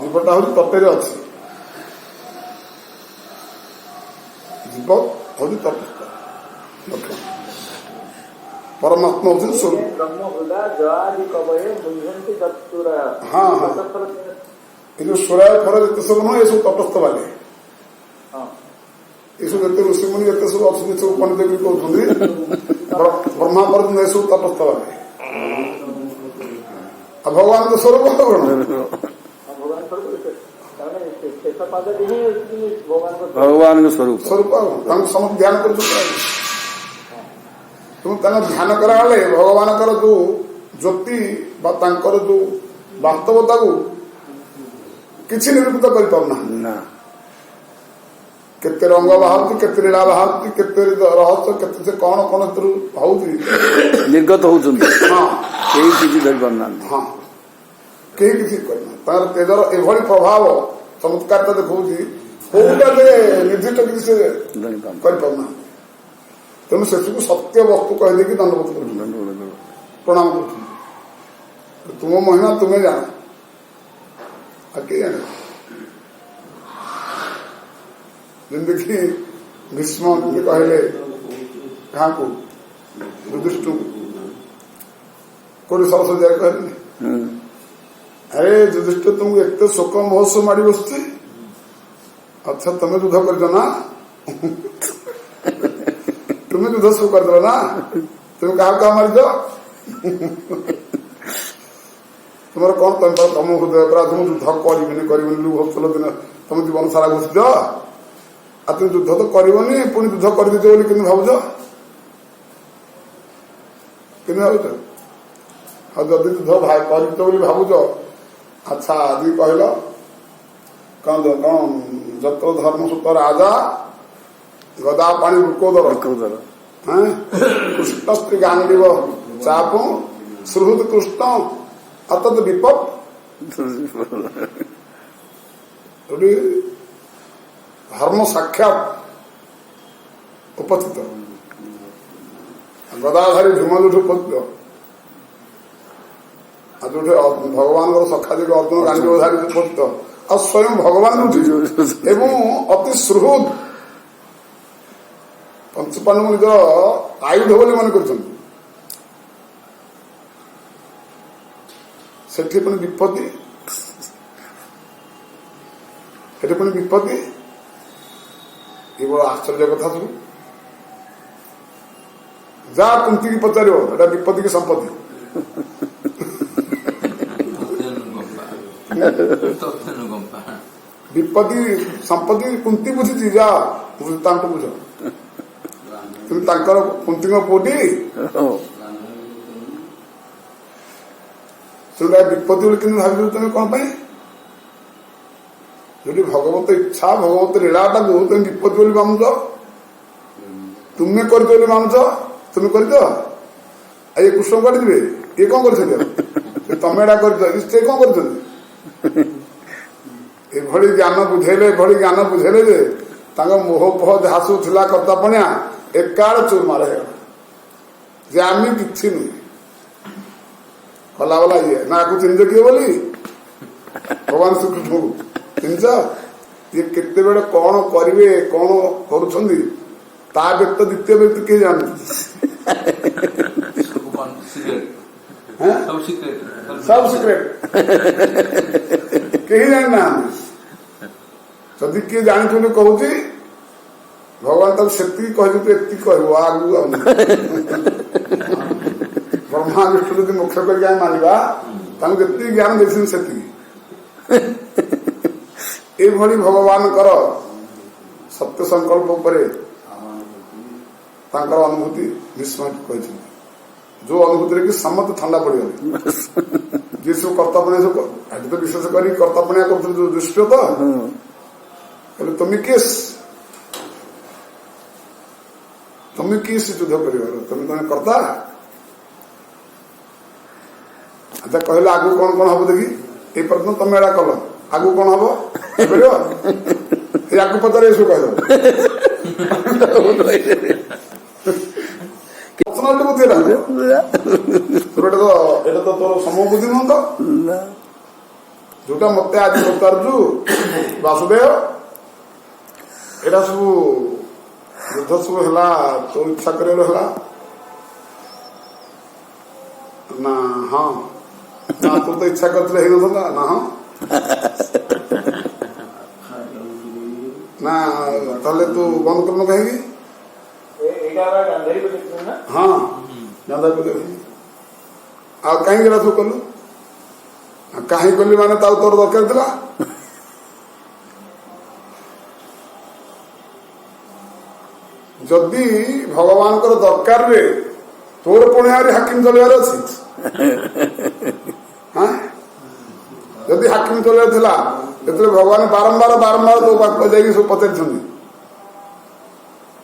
ଜୀବଟା ହଉଛି ତତ୍ତ୍ୱରେ ଅଛି, ଜୀବ ହଉଛି ତତ୍ତ୍ୱ ଲକ୍ଷଣ। ପରମାତ୍ମା ହଉଛନ୍ତି ସ୍ୱରୂପ। ଏ ଯୋଉ ସ୍ୱରାୟ ଫର ଯେତେ ସବୁ ନୁହଁ, ଏସବୁ ତଟସ୍ଥ ବାଲେ। ଏସବୁ ଯେତେ ଋଷିମୁନି ଯେତେ ସବୁ ଅଛନ୍ତି, ସବୁ ପଣ୍ଡିତ ବି କହୁଛନ୍ତି ବ୍ରହ୍ମା ପର୍ଯ୍ୟନ୍ତ ଏସବୁ ତଟସ୍ଥ ବାଲେ। ଆଉ ଭଗବାନଙ୍କ ସ୍ୱରୂପ କଣ? ଭଗବାନଙ୍କ ସ୍ୱରୂପ ତାଙ୍କୁ ସମସ୍ତେ ଧ୍ୟାନ କରୁଛନ୍ତି। ତେଣୁ ତାଙ୍କ ଧ୍ୟାନ କରାଗଲେ ଭଗବାନଙ୍କର ଯୋଉ ଜ୍ୟୋତି ବା ତାଙ୍କର ଯୋଉ ବାସ୍ତବତାକୁ କିଛି ନିରୂପିତ କରିପାରୁନାହାନ୍ତି। କେତେ ରଙ୍ଗ ବାହାରୁଛି, କେତେ ଲୀଳା ବାହାରୁଛି, କେତେ ରହସ୍ୟ, କେତେ ସେ କଣ କଣ ସେଥିରୁ ହଉଛି। ନିର୍ଗତ ହଉଛନ୍ତି, ହଁ କେହି କିଛି ଧରିପାରୁନାହାନ୍ତି। ହଁ କେହି କିଛି କରିନାହାନ୍ତି। ତାଙ୍କର ତେଜର ଏଭଳି ପ୍ରଭାବ ଚମତ୍କାରତା ଦେଖଉଛି, କୋଉଟା ଯେ ନିର୍ଦ୍ଦିଷ୍ଟ କିଛି ସେ ଧରିପାରୁନାହାନ୍ତି। କରିପାରୁନାହାନ୍ତି। ତେଣୁ ସେସବୁ ସତ୍ୟ ବସ୍ତୁ କହିଦେଇକି ଦଣ୍ଡବତ କରୁଛନ୍ତି, ପ୍ରଣାମ କରୁଛନ୍ତି। ତୁମ ମହିମା ତୁମେ ଜାଣ, ଆଉ କିଏ ଜାଣେ? ଯେମିତିକି ଭୀଷ୍ମ କହିଲେ କାହାକୁ, ଯୁଧିଷ୍ଠିରଙ୍କୁ, କୋଉଠି ସରସ୍ୱତୀ କହିଲେ, ଆରେ ଯୁଧିଷ୍ଠିର ତୁମକୁ ଏତେ ଶୋକ ମହୋତ୍ସବ ମାଡ଼ି ବସୁଛି, ଆଚ୍ଛା ତମେ ଯୁଦ୍ଧ କରିଛ ନା, ତୁମେ ଯୁଦ୍ଧ ସବୁ କରିଦେଲ ନା, ତୁମେ କାହାକୁ କାହା ମାରିଛ, ତୁମର କଣ ତମ ହୃଦୟ ପରା ତୁମ ଯୁଦ୍ଧ କରିବିନି ଲୁହ ଦିନ ତମ ଜୀବନ ସାରା ଘୁଷିଛ, ଆଉ ତୁମେ ଯୁଦ୍ଧ ତ କରିବନି, ପୁଣି ଯୁଦ୍ଧ କରିଦେଇଛ ବୋଲି କେମିତି ଭାବୁଛ, କେମିତି ଭାବୁଛ? ଆଉ ଯଦି ଯୁଦ୍ଧ କରିଛ ବୋଲି ଭାବୁଛ, ଆଚ୍ଛା ଆଜି କହିଲ କଣ ଯତ୍ର ଧର୍ମସୂତ ରାଜା ଗଦା ପାଣି ବୃକୋଦର କୃଷ୍ଣ ସ୍ତ୍ରୀ ଗାଣ୍ଡିବ ଚାପ ସୁହୃଦ କୃଷ୍ଣ ଅତତ ବିପଦ। ଧର୍ମ ସାକ୍ଷାତ ଉପସ୍ଥିତ, ଗଦାଧାରୀ ଭୀମ ଯୋଉଠି ଉପସ୍ଥିତ, ଆଉ ଯୋଉଠି ଭଗବାନଙ୍କର ସଖାଦେବୀ ଅର୍ଜୁନ ଗାଣ୍ଡିବଧାରୀ ଉପସ୍ଥିତ, ଆଉ ସ୍ୱୟଂ ଭଗବାନ ଏବଂ ଅତି ସୁହୃଦ ପଞ୍ଚୁପାଣ୍ଡବ ନିଜର ଆୟୁଧ ବୋଲି ମନେ କରୁଛନ୍ତି। ସେଠି ପୁଣି ବିପତ୍ତି, ସେଠି ପୁଣି ବିପତ୍ତି, ଏ ବଡ ଆଶ୍ଚର୍ଯ୍ୟ କଥା ସବୁ। ଯାହା କୁନ୍ତିକି ପଚାରିବ ଏଟା ବିପତ୍ତି କି ସମ୍ପତ୍ତି, ବିପତ୍ତି ସମ୍ପତ୍ତି କୁନ୍ତି ବୁଝିଛି, ଯା ତାଙ୍କୁ ବୁଝ, କିନ୍ତୁ ତାଙ୍କର କୁନ୍ତିଙ୍କ ପୁଅଟି ସେଟା ବିପତ୍ତି ବୋଲି କେମିତି ଭାବିବ ତମେ କଣ ପାଇଁ? ଯଦି ଭଗବତ ଇଚ୍ଛା ଭଗବତ ଲୀଳାଟାକୁ ତମେ ବିପତ୍ତି ବୋଲି ମାନୁଛ, ତୁମେ କରିଛ ବୋଲି ମାନୁଛ, ତୁମେ କରିଛ, ଆଉ ଇଏ କୃଷ୍ଣ କୁଆଡେ ଯିବେ, ଇଏ କଣ କରିଛନ୍ତି, ତମେ ଏଟା କରିଛ, ସେ କଣ କରିଛନ୍ତି? ଏଭଳି ଜ୍ଞାନ ବୁଝେଇଲେ ଯେ ତାଙ୍କ ମୋହ ଫୋହ ଯାହା ସବୁ ଥିଲା କର୍ତ୍ତାପଣିଆ ଏକାଳ ଚୁରମାର ହେଇଗଲା, ଯେ ଆମେ କିଛି ନୁହେଁ। କଲାବାଲା ଇଏ ନା, ଆକୁ ଚିହ୍ନିଛ କିଏ ବୋଲି? ଭଗବାନ ଶ୍ରୀକୃଷ୍ଣଙ୍କୁ ଚିହ୍ନିଛ? ଇଏ କେତେବେଳେ କଣ କରିବେ, କଣ କରୁଛନ୍ତି, ତା ବ୍ୟକ୍ତ ଦ୍ୱିତୀୟ ବ୍ୟକ୍ତି କିଏ ଜାଣନ୍ତି? ସବୁ ସିକ୍ରେଟ, କେହି ଜାଣିନାହାନ୍ତି। ଯଦି କିଏ ଜାଣିଛନ୍ତି କହୁଛି, ଭଗବାନ ତାକୁ ସେତିକି କହିଛନ୍ତି, ଏତିକି କହିବ, ଆଗକୁ ଆଉ ବ୍ରହ୍ମା ବିଷ୍ଣୁ ଯଦି ମୁଖ୍ୟ କରିକି ଆମେ ମାନିବା, ତାଙ୍କୁ ଯେତିକି ଜ୍ଞାନ ଦେଇଛନ୍ତି ସେତିକି। ଏଇଭଳି ଭଗବାନଙ୍କର ସତ୍ୟ ସଂକଳ୍ପ ଉପରେ ତାଙ୍କର ଅନୁଭୂତି ଭୀଷ୍ମ କହିଛନ୍ତି, ଯୋଉ ଅନୁଭୂତିରେ କି ସମସ୍ତେ ଥଣ୍ଡା ପଡିଗଲେ। ଯିଏ ସବୁ କର୍ତ୍ତପଣିଆ ସବୁ ଆଜି ତ ବିଶେଷ କରି କର୍ତ୍ତପଣିଆ କରୁଥିଲେ ଯୋଉ ଦୃଶ୍ୟ, ତ କହିଲେ ତୁମେ କିଏ ଯୁଦ୍ଧ କରିବାର, ତମେ କର୍ତ୍ତା। ଆଚ୍ଛା କହିଲେ ଆଗକୁ କଣ କଣ ହବ ଦେଖି, ଏଇ ପର୍ଯ୍ୟନ୍ତ ତମେ ଏଇଟା କଲ, ଆଗକୁ କଣ ହବ କରିବ, ଏଇ ଆଗକୁ ପଚାରେ ଏସବୁ କହିଦବ। ଏଇଟା ତ ତୋର ସମୟ ବୁଦ୍ଧି ନୁହଁ ତ, ଯୋଉଟା ମତେ ଆଜି ପଚାରୁଛୁ ବାସୁଦେବ, ଏଇଟା ସବୁ ଯୁଦ୍ଧ ସବୁ ହେଲା ତୋ ଇଚ୍ଛା କରିବାକୁ ହେଲା ନା? ହଁ ନା, ତୁ ତ ଇଚ୍ଛା କରିଥିଲେ ହେଇନଥାନ୍ତା ନା? ହଁ ନା, ତାହେଲେ ତୁ ବନ୍ଦ କରୁନ କାହିଁକି? ହଁ ଆଉ କାହିଁକି ଏଟା ସବୁ କଲୁ? କାହିଁ କଲି ମାନେ ତାକୁ ତୋର ଦରକାର ଥିଲା। ଯଦି ଭଗବାନଙ୍କର ଦରକାରରେ ତୋର ପୁଣି ଆହୁରି ହାକିମ ଚଲେଇବାର ଅଛି, ଯଦି ହାକିମ ଚଲେଇବାର ଥିଲା, ଯେତେବେଳେ ଭଗବାନ ବାରମ୍ବାର ତୋ ପାଖକୁ ଯାଇକି ସବୁ ପଚାରିଛନ୍ତି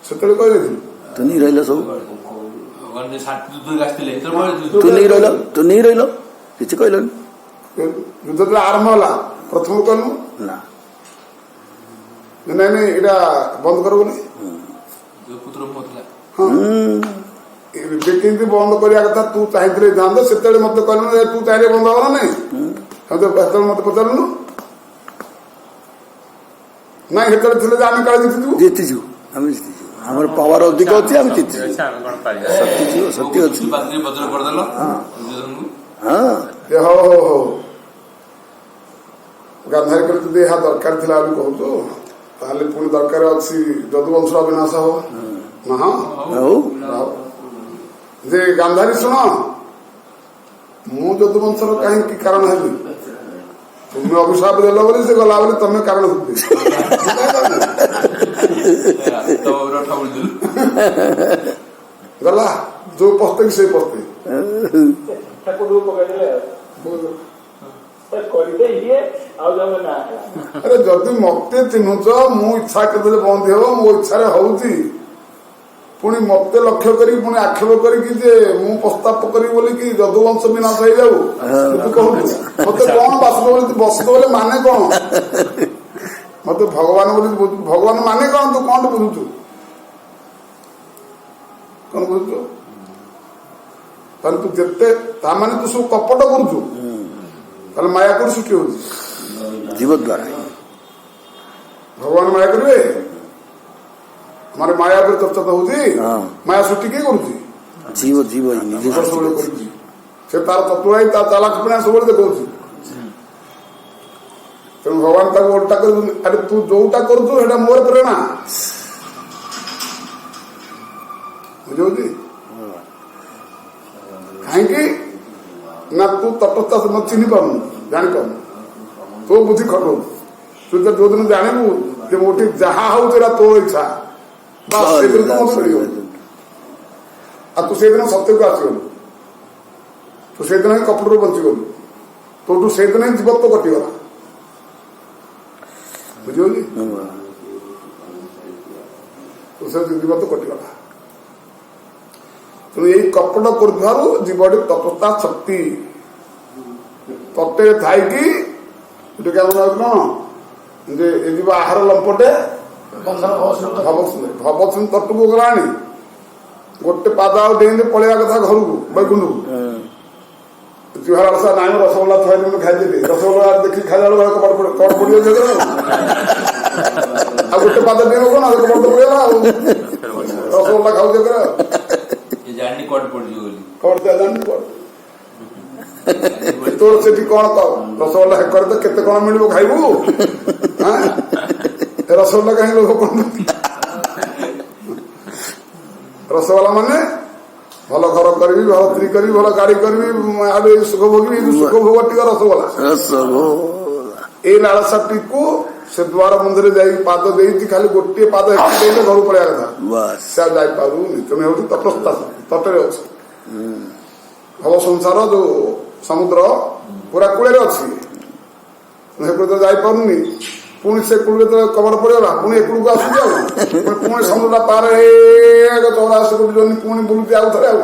ସେତେବେଳେ କହିଦେଇଥିଲି ତୁନି ରହିଲ ସବୁ ଭଗବାନ ଯେ ଶାନ୍ତି ଦୂରକୁ ଆସିଥିଲେ ତୁନି ରହିଲ କିଛି କହିଲନି ଯୁଦ୍ଧ ଯେତେବେଳେ ଆରମ୍ଭ ହେଲା ପ୍ରଥମରୁ କହିଲୁ ନା ନାଇଁ ନାଇଁ ଏଇଟା ବନ୍ଦ କର ବୋଲି ଯୋଉ ପୁତ୍ର ମରିଥିଲା ହଁ ଏବେ କେମିତି ବନ୍ଦ କରିବା କଥା ତୁ ଚାହିଁଥିଲେ ଯାଆନ୍ତ ସେତେବେଳେ ମତେ କହିଲୁ ତୁ ଚାହିଁଲେ ବନ୍ଦ ହବ ନା ନାଇଁ ସେତେବେଳେ ମତେ ପଚାରିଲୁ ନାଇଁ ସେତେବେଳେ ଥିଲେ ଯେ ଆମେ କାଳେ ଜିତିଛୁ ଆମେ ଜିତିଛୁ ଆମର ପାୱାର ଅଧିକ ଅଛି ଆମେ ଜିତିଛୁ ଶକ୍ତି ଅଛି ବଜ୍ର କରିଦେଲ ହଁ ହଉ ହଉ ହଉ ଗାନ୍ଧାରୀ କହିଲେ ଯଦି ଏହା ଦରକାର ଥିଲା ବୋଲି କହୁଛୁ ତାହେଲେ ପୁଣି ଦରକାର ଅଛି ଯଦୁବଂଶର ବିନାଶ ହବ ନା ହଉ ଯେ ଗାନ୍ଧାରୀ ଶୁଣ ମୁଁ ଯଦୁବଂଶର କାହିଁକି କାରଣ ହେବି ତୁମେ ଅଭିଶାପ ଦେଲ ବୋଲି ସେ ଗଲା ବୋଲି ତମେ କାରଣ ଗଲା ଯୋଉ ପସ୍ତେ ସେଇ ପସ୍ତେ ଠାକୁର ପକେଇଦେଲେ କରିଦେ ଇଏ ଆଉ ଜମେ ନା ଆରେ ଯଦି ମତେ ଚିହ୍ନୁଛ ମୁଁ ଇଚ୍ଛା କେତେବେଳେ ବନ୍ଦ ହବ ମୋ ଇଚ୍ଛାରେ ହଉଛି ପୁଣି ମତେ ଲକ୍ଷ୍ୟ କରି ପୁଣି ଆକ୍ଷେପ କରିକି ଯେ ମୁଁ ପ୍ରସ୍ତାବ କରିବି ବୋଲିକି ଯଦୁବଂଶ ବିନାଶ ହେଇଯାଉ ତୁ କହୁଛୁ ମତେ କଣ ବାସୁଦ ବୋଲି ତୁ ବସୁଦ ବୋଲି ମାନେ କଣ ମତେ ଭଗବାନ ବୋଲି ଭଗବାନ ମାନେ କଣ ତୁ କଣ ବୁଝୁଛୁ କଣ ବୁଝୁଛୁ ତାହେଲେ ତୁ ଯେତେ ତା ମାନେ ତୁ ସବୁ କପଟ କରୁଛୁ ତାହେଲେ ମାୟା କୋଉଠି ସୃଷ୍ଟି ହଉଛି ଜୀବ ଦ୍ୱାରା ଭଗବାନ ମାୟା କରିବେ ଆମର ମାୟା ଉପରେ ଚର୍ଚ୍ଚା ତ ହଉଛି ମାୟା ସୃଷ୍ଟି କିଏ କରୁଛି ଜୀବ ଜୀବ ନିଜେ ସବୁବେଳେ କରୁଛି ସେ ତାର ତତ୍ୱାଇ ତା ଚାଲାକିପଣା ସବୁବେଳେ ଦେଖଉଛି ତେଣୁ ଭଗବାନ ତାକୁ ଓଲଟା କରୁଛନ୍ତି ଆରେ ତୁ ଯୋଉଟା କରୁଛୁ ସେଇଟା ମୋର ପ୍ରେରଣା ବୁଝଉଛି କାହିଁକି ନା ତୁ ତଟସ୍ଥ ଚିହ୍ନି ପାରୁନୁ ଜାଣିପାରୁନୁ ତୋ ବୁଦ୍ଧି ଖଟଉ ତୁ ଯୋଉଦିନ ଜାଣିବୁ ଯେ ମୋଠି ଯାହା ହଉଛି ଏଇଟା ତୋ ଇଚ୍ଛା ସେଦିନ ତ ମତେ ମିଳିବ ଆଉ ତୁ ସେଇଦିନ ସତ୍ୟକୁ ଆସିଗଲୁ ତୁ ସେଇଦିନ ହିଁ କପଟରୁ ବଞ୍ଚିଗଲୁ ତୋଠୁ ସେଇଦିନ ହିଁ ଜୀବତ୍ୱ କଟିଗଲା ବୁଝିବନି ତୁ ସେ ଜୀବତ୍ୱ କଟିଗଲା ତେଣୁ ଏଇ କପଟ କରୁଥିବାରୁ ଜୀବଟି ତପସ୍ୟା ଶକ୍ତି ତତେ ଥାଇକି ଏଠି ଆମର କଣ ଯେ ଏ ଯିବ ଆହାର ଲମ୍ପଟେ ଭବସୁନ୍ଦର ତଟକୁ ଗଲାଣି ଗୋଟେ ପାଦ ଆଉ ଡେଇଁଲେ ପଳେଇବା କଥା ଘରକୁ ବୈକୁଣ୍ଠକୁ ଜୁହାର ଆଶା ନାଇଁ ରସଗୋଲା ଥୁଆଇ ମୁଁ ଖାଇଦେଲି ରସଗୋଲା ଦେଖିକି ଖାଇଲା ବେଳକୁ କଣ ପଡିବ ଆଉ ଗୋଟେ ପାଦ ଡେଇଁବ କଣ କପଟ ପଡିଗଲା ଆଉ ରସଗୋଲା ଖାଉଛ ଜାଣିନି କୁଆଡେ ପଡିଯିବ ବୋଲି ଜାଣିନି କୁଆଡେ ତୋର ସେଠି କଣ ରସଗୋଲା ହେକରେ ତ କେତେ କଣ ମିଳିବ ଖାଇବୁ ରସଗୋଲା କାହିଁକି ଲୋକ କଣ ରସଗୋଲା ମାନେ ଭଲ ଘର କରିବି ଭଲ ସ୍ତ୍ରୀ କରିବି ଭଲ ଗାଡି କରିବି ଆଉ ସୁଖ ଭୋଗିବି ସୁଖ ଭୋଗ ଟିକେ ରସଗୋଲା ଏଇ ଲାଳସାଟିକୁ ସେ ଦ୍ୱାର ମନ୍ଦିରରେ ଯାଇକି ପାଦ ଦେଇଛି ଖାଲି ଗୋଟିଏ ପାଦ ହେକି ଦେଇଲେ ଘରୁ ପଳେଇବା କଥା ସେ ଆଉ ଯାଇପାରୁନି ତେଣୁ ହେଉଛି ତଟସ୍ଥା ତଟରେ ଅଛି ଭବ ସଂସାର ଯୋଉ ସମୁଦ୍ର ପୁରା କୂଳରେ ଅଛି ସେ ତ ଯାଇପାରୁନି ପୁଣି ସେ କୂଳ ଯେତେବେଳେ କବର ପଡିଗଲା ପୁଣି ଏକୁଳକୁ ଆସୁଛି ଆଉ ପୁଣି ସମୁଦ୍ର ପାର ଚଉରାଶି କୋଟି ଜମି ପୁଣି ବୁଲୁଛି ଆଉ ଥରେ ଆଉ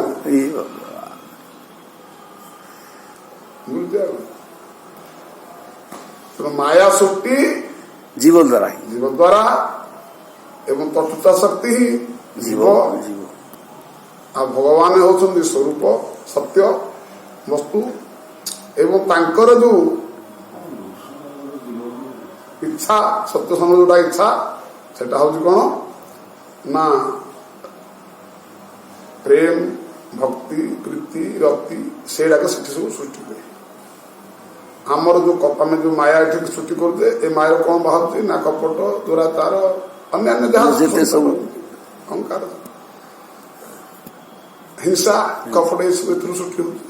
ବୁଲୁଛି ଆଉ ତେଣୁ ମାୟା ସୃଷ୍ଟି ଜୀବ ଦ୍ୱାରା ଏବଂ ତଟସ୍ଥା ଶକ୍ତି ହିଁ ଜୀବ ଆଉ ଭଗବାନ ହଉଛନ୍ତି ସ୍ୱରୂପ ସତ୍ୟ ବସ୍ତୁ ଏବଂ ତାଙ୍କର ଯୋଉ ଇଚ୍ଛା ସତ୍ୟ ସମୟ ଯୋଉଟା ଇଚ୍ଛା ସେଟା ହଉଛି କଣ ନା ପ୍ରେମ ଭକ୍ତି ପ୍ରୀତି ରତି ସେଇଟାକ ସେଠି ସବୁ ସୃଷ୍ଟି ହୁଏ ଆମର ଯୋଉ ଆମେ ଯୋଉ ମାୟା ଏଠି ସୃଷ୍ଟି କରୁଛେ ଏ ମାୟାର କଣ ବାହାରୁଛି ନା କପଟ ଦୁରାଚାର ଅନ୍ୟାନ୍ୟ ଯାହା ସବୁ ଅହଙ୍କାର ହିଂସା କପଟ ଏସବୁ ଏଥିରୁ ସୃଷ୍ଟି ହଉଛି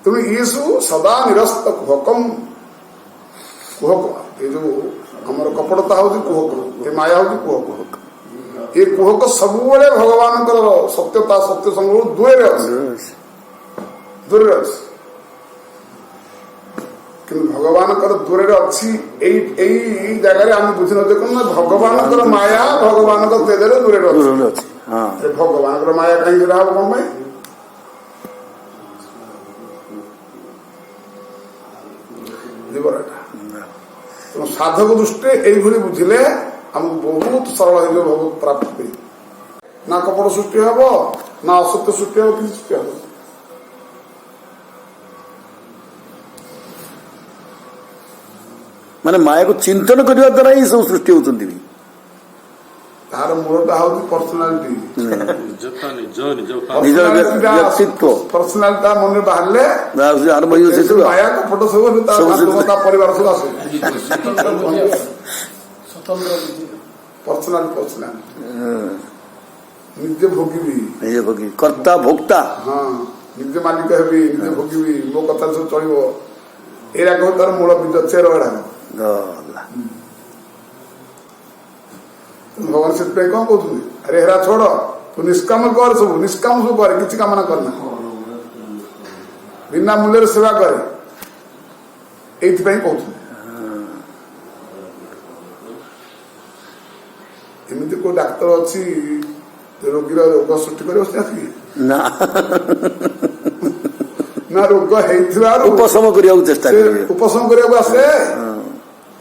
ତେଣୁ ଇଏସବୁ ସଦା ନିରସ୍ତ କୁହକମ୍ କୁହକ ଏ ଯୋଉ ଆମର କପଟତା ହଉଛି କୁହକ ଏ ମାୟା ହଉଛି କୁହକ ଏ କୁହକ ସବୁବେଳେ ଭଗବାନଙ୍କର ସତ୍ୟତା ସତ୍ୟ ସଂଗ୍ରହ ଦୂରରେ ଅଛି କିନ୍ତୁ ଭଗବାନଙ୍କର ଦୂରରେ ଅଛି ଏଇ ଜାଗାରେ ଆମେ ବୁଝିନଛୁ କଣ ନା ଭଗବାନଙ୍କର ମାୟା ଭଗବାନଙ୍କ ତେଜରେ ଦୂରରେ ଅଛି ଦୂରରେ ଅଛି। ହଁ ଏ ଭଗବାନଙ୍କର ମାୟା କାହିଁକି ହବ କଣ ପାଇଁ? ତେଣୁ ସାଧକ ଦୃଷ୍ଟିରେ ଏଇଭଳି ବୁଝିଲେ ଆମକୁ ବହୁତ ସରଳ ହେଇଯିବ ଭଗବତ ପ୍ରାପ୍ତି। ନା କପଟ ସୃଷ୍ଟି ହବ ନା ଅସତ୍ୟ ସୃଷ୍ଟି ହବ କିଛି ସୃଷ୍ଟି ହବ। ମାନେ ମାୟାକୁ ଚିନ୍ତନ କରିବା ଦ୍ୱାରା ହିଁ ସବୁ ସୃଷ୍ଟି ହଉଛନ୍ତି ବି। ତାର ମୂଳଟା ହଉଛି ପର୍ସନାଲିଟି। ନିଜ ବ୍ୟକ୍ତିତ୍ୱ ପର୍ସନାଲିଟା ମନରେ ବାହାରିଲେ ଆରମ୍ଭ ହେଇଯିବ ସେ ସବୁ। ମାୟା କପଟ ସବୁ ତା ପରିବାର ସବୁ ଆସେ। ପର୍ସନାଲିଟି ନିଜେ ଭୋଗିବି, ନିଜେ ଭୋଗୀ କର୍ତ୍ତା ଭୋକ୍ତା। ହଁ ନିଜେ ମାଲିକ ହେବି, ନିଜେ ଭୋଗିବି, ମୋ କଥା ସବୁ ଚଳିବ। ଏଇଟା କହ ତାର ମୂଳ ବୀଜ ଚେର ଏଡାକ। ଭଗବାନ ସେଥିପାଇଁ କଣ କହୁଛନ୍ତି? ଆରେ ହେରା ଛୋଡ, ତୁ ନିଷ୍କାମ କର, ସବୁ ନିଷ୍କାମ ସବୁ କରେ, କିଛି କାମନା କରନା, ବିନା ମୂଲ୍ୟରେ ସେବା କରେ। ଏଇଥିପାଇଁ କହୁଛନ୍ତି। ଏମିତି କୋଉ ଡାକ୍ତର ଅଛି ରୋଗୀର ରୋଗ ସୃଷ୍ଟି କରିବ ନା ନା ରୋଗ ହେଇଥିବାରୁ ଉପଶମ କରିବାକୁ ଚେଷ୍ଟା କରିବେ। ଉପଶମ କରିବାକୁ ଆସେ।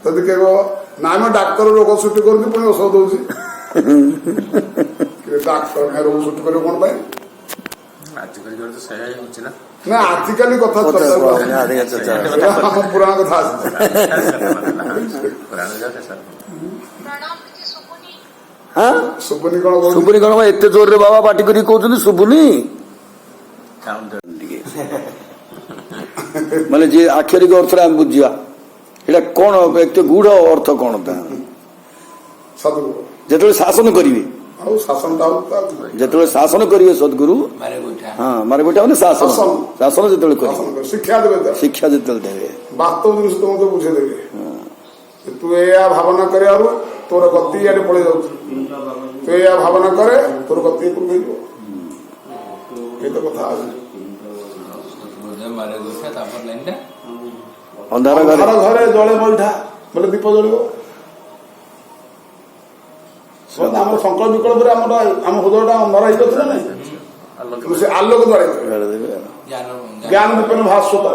ଯଦି କହିବ ନା ଆମେ ଡାକ୍ତର ରୋଗ ସୃଷ୍ଟି କରୁଛି ପୁଣି ଔଷଧ ଦଉଛି। ଡାକ୍ତର ରୋଗ ସୃଷ୍ଟି କରିବ କଣ ପାଇଁ? ନା ଆଜିକାଲି କଥା ଆମ ପୁରାଣ କଥା ଆସିଛି। ଶୁଭୁନି କଣ କହୁଛି? ଶୁଭୁନି କଣ? ଏତେ ଜୋରରେ ବାବା ପାଟି କରିକି କହୁଛନ୍ତି ଶୁଭୁନି। ମାନେ ଯିଏ ଆକ୍ଷରିକ ଅର୍ଥରେ ଆମେ ବୁଝିବା ଏଇଟା କଣ ଏତେ ଗୁଢ ଅର୍ଥ କଣ ତା? ଯେତେବେଳେ ଶାସନ କରିବେ, ଯେତେବେଳେ ଶାସନ କରିବେ ସଦ୍ଗୁରୁ, ହଁ ମାରେ ଗୋଟା ମାନେ ଶାସନ, ଶାସନ ଯେତେବେଳେ କରିବେ, ଶିକ୍ଷା ଦେବେ, ଶିକ୍ଷା ଯେତେବେଳେ ଦେବେ, ବାସ୍ତବ ଜିନିଷ ତମକୁ ବୁଝେଇଦେବେ। ତୁ ଏଇଆ ଭାବନା କରିବାରୁ ତୋର ଗତି ଇଆଡେ ପଳେଇ ଯାଉଛି, ତୁ ଏଇଆ ଭାବନା କରେ ତୋର ଗତି ଏପଟକୁ ହେଇଯିବ। ଏଇ ତ କଥା ଅଛି। ଅନ୍ଧାର ଘରେ ଜଳେ ବଇଠା ବୋଲେ ଦୀପ ଜଳିବ। ଆମର ସଂକଳ୍ପ ବିକଳ୍ପରେ ଆମ ହୃଦୟଟା ଅନ୍ଧାର ହେଇଯାଉଛି ନା ନାଇଁ? ସେ ଆଲୋକ ଜଳେଇ ଜ୍ଞାନ ଦୀପନ ଭାସ୍ୱତା।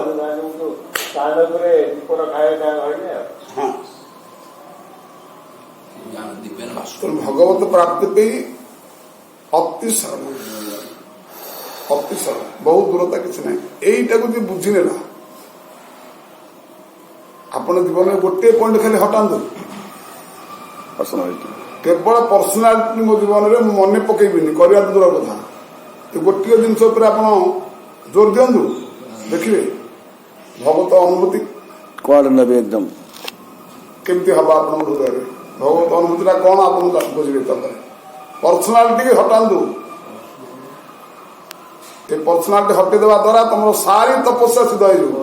ଭଗବତ ପ୍ରାପ୍ତି ପାଇଁ ଅତି ସରଳ, ଅତି ସରଳ, ବହୁତ ଦୂରତା କିଛି ନାହିଁ। ଏଇଟାକୁ ଯଦି ବୁଝିନେଲା ଆପଣ ଜୀବନରେ ଗୋଟିଏ ପଏଣ୍ଟ ଖାଲି ହଟାନ୍ତୁ, କେବଳ ପର୍ସନାଲିଟି ମୋ ଜୀବନରେ ମୁଁ ମନେ ପକେଇବିନି, କରିବା ଦୂର କଥା। ଗୋଟିଏ ଜିନିଷ ଉପରେ ଆପଣ ଜୋର ଦିଅନ୍ତୁ, ଦେଖିବେ ଭଗବତ ଅନୁଭୂତି କୁଆଡେ ନେବେ ଏକଦମ କେମିତି ହବ ଆପଣଙ୍କ ହୃଦୟରେ। ଭଗବତ ଅନୁଭୂତିଟା କଣ ଆପଣ ବୁଝିବେ। ତାପରେ ପର୍ସନାଲିଟି ହଟାନ୍ତୁ। ଏ ପର୍ସନାଲିଟି ହଟେଇଦେବା ଦ୍ୱାରା ତମର ସାରି ତପସ୍ୟା ସିଦ୍ଧ ହେଇଯିବ।